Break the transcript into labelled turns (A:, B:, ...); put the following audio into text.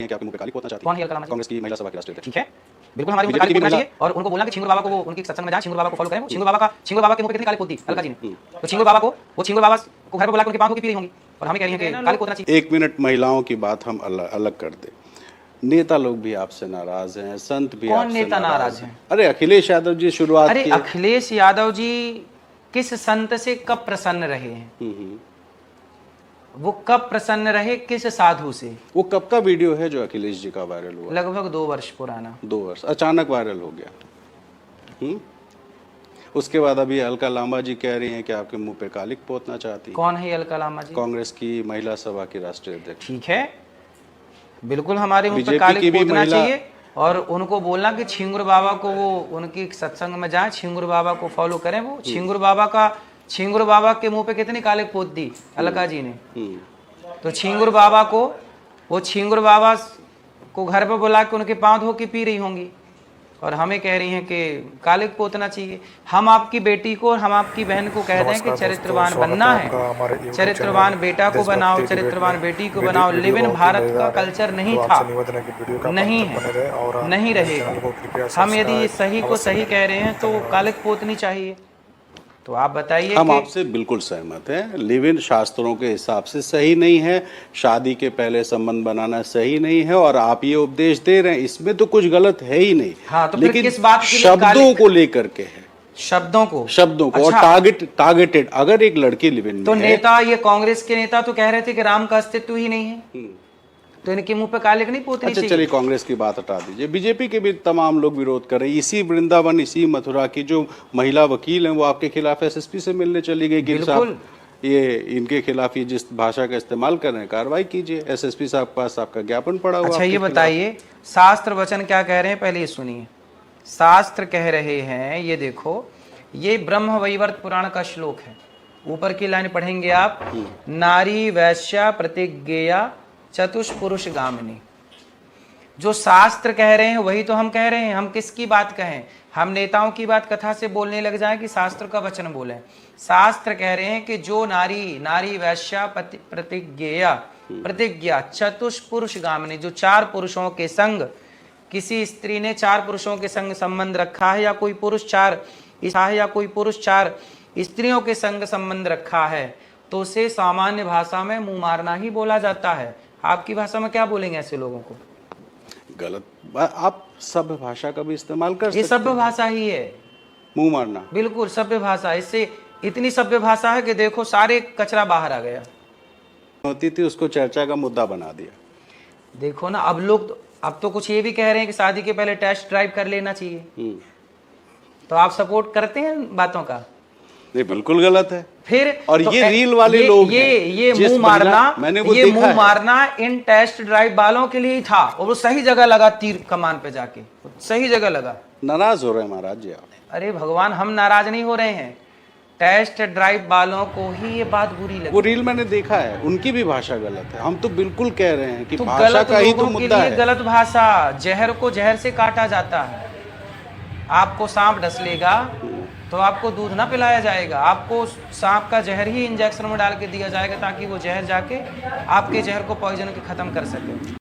A: कि आपके मुंह पे कालिक पोतना चाहती
B: कौन है अलका लामा जी?
A: कांग्रेस की महिला सभा की राष्ट्रीय अध्यक्ष।
B: ठीक है, बिल्कुल हमारे मुंह पे कालिक पोतना चाहिए और उनको बोलना कि छिंगुर बाबा को वो उनकी सत्संग में जाए, छिंगुर बाबा को फॉलो करें। छिंगुर बाबा के मुंह पे कितनी कालिक पोती अलका जी ने, तो छिंगुर बाबा को घर पे बुला के उनके पांव की पी रही होंगी और हमें कह रही है कि कालिक पोतना चाहिए।
A: 1 मिनट महिलाओं की बात हम अलग कर दे। नेता लोग भी आपसे नाराज हैं, संत भी
B: कौन
A: आपसे
B: नेता नाराज हैं?
A: अरे अखिलेश यादव जी शुरुआत
B: अरे
A: की
B: अखिलेश यादव जी किस संत से कब प्रसन्न रहे हैं? वो कब प्रसन्न रहे, किस साधु से?
A: वो कब का वीडियो है जो अखिलेश जी का वायरल हुआ?
B: लगभग 2 वर्ष पुराना।
A: 2 वर्ष अचानक वायरल हो गया। उसके बाद अभी अलका लांबा जी कह रही हैं कि आपके मुंह पे कालिक पोतना चाहती है।
B: कौन है अलका लामा जी?
A: कांग्रेस की महिला सभा की राष्ट्रीय अध्यक्ष।
B: ठीक है, बिल्कुल हमारे मुंह पे
A: बीजेपी
B: कालिक
A: की भी
B: पोतना
A: महिला-
B: चाहिए और उनको बोलना कि छिंगुर बाबा को वो उनकी सत्संग में जाए, छिंगुर बाबा को फॉलो करें। वो छिंगुर बाबा के मुंह पे कितनी कालिक पोत दी अलका जी ने, तो छिंगुर बाबा को घर पे बुला के उनके पांव धो के पी रही होंगी और हमें कह रही हैं कि कालिक पोतना चाहिए। हम आपकी बेटी को और हम आपकी बहन को कह दें कि चरित्रवान बनना है, चरित्रवान बेटा को बनाओ, चरित्रवान बेटी को बनाओ। लिव इन भारत का कल्चर नहीं था, नहीं है, नहीं रहेगा। हम यदि सही को सही कह रहे हैं तो कालिक पोतनी चाहिए। तो आप बताइए।
A: हम आपसे बिल्कुल सहमत हैं। लिव इन शास्त्रों के हिसाब से सही नहीं है, शादी के पहले संबंध बनाना सही नहीं है और आप ये उपदेश दे रहे हैं, इसमें तो कुछ गलत है ही नहीं।
B: हाँ, तो
A: लेकिन
B: किस बात के लिए
A: शब्दों को लेकर के है, शब्दों को
B: अच्छा।
A: और टारगेटेड। अगर एक लड़की लिव इन में
B: तो
A: है,
B: नेता, ये कांग्रेस के नेता तो कह रहे थे कि राम का अस्तित्व ही नहीं है, तो इनके मुंह पे कालिक नहीं पोतनी
A: अच्छा
B: चाहिए।
A: चलिए कांग्रेस की बात हटा दीजिए, बीजेपी के भी तमाम लोग विरोध कर रहे हैं। इसी वृंदावन, इसी मथुरा की जो महिला वकील हैं वो आपके खिलाफ एसएसपी से मिलने चली गई कि साहब ये इनके खिलाफ ये जिस भाषा का इस्तेमाल कर रहे हैं कार्रवाई कीजिए। एसएसपी साहब के पास आपका ज्ञापन पड़ा हुआ।
B: अच्छा ये बताइए, शास्त्र वचन क्या कह रहे हैं, पहले ये सुनिए। शास्त्र कह रहे हैं, ये देखो, ये ब्रह्म वैवर्त पुराण का श्लोक है। ऊपर की लाइन पढ़ेंगे आप, नारी वैश्या प्रतिज्ञेया चतुष्पुरुष गामिनी। जो शास्त्र कह रहे हैं वही तो हम कह रहे हैं। हम किसकी बात कहें? हम नेताओं की बात कथा से बोलने लग जाएं कि शास्त्र का वचन बोले? शास्त्र कह रहे हैं कि जो नारी वैश्या प्रतिज्ञा चतुष्पुरुष गामिनी, जो 4 पुरुषों के संग, किसी स्त्री ने 4 पुरुषों के संग संबंध रखा है या कोई पुरुष 4 स्त्रियों के संग संबंध रखा है, तो उसे सामान्य भाषा में मुंह मारना ही बोला जाता है। आपकी भाषा में क्या बोलेंगे ऐसे लोगों को?
A: गलत। आप सभ्य भाषा का भी इस्तेमाल कर सकते हैं।
B: ये सभ्य भाषा ही है,
A: मुंह मारना
B: बिल्कुल सभ्य भाषा। इससे इतनी सभ्य भाषा है कि देखो सारे कचरा बाहर आ गया।
A: होती थी उसको चर्चा का मुद्दा बना दिया।
B: देखो ना, अब तो कुछ ये भी कह रहे हैं कि शादी के पहले टेस्ट ड्राइव कर लेना चाहिए। तो आप सपोर्ट करते हैं बातों का?
A: ये बिल्कुल गलत है।
B: फिर
A: और
B: तो
A: ये रील वाले लोग
B: ये मुंह मारना इन टेस्ट ड्राइव वालों के लिए ही था और वो सही जगह लगा, तीर कमान पे जाके सही जगह लगा।
A: नाराज हो रहे हैं महाराज जी आप?
B: अरे भगवान, हम नाराज नहीं हो रहे हैं, टेस्ट ड्राइव वालों को ही ये बात बुरी लगी।
A: वो रील मैंने देखा है, उनकी भी भाषा गलत है। हम तो बिल्कुल कह रहे हैं कि
B: तो
A: भाषा का ही तो
B: लोगों के
A: मुद्दा
B: लिए
A: है।
B: गलत भाषा, जहर को जहर से काटा जाता है। आपको सांप डस लेगा तो आपको दूध ना पिलाया जाएगा, आपको सांप का जहर ही इंजेक्शन में डाल के दिया जाएगा ताकि वो जहर जाके आपके जहर को पॉइजन के खत्म कर सके।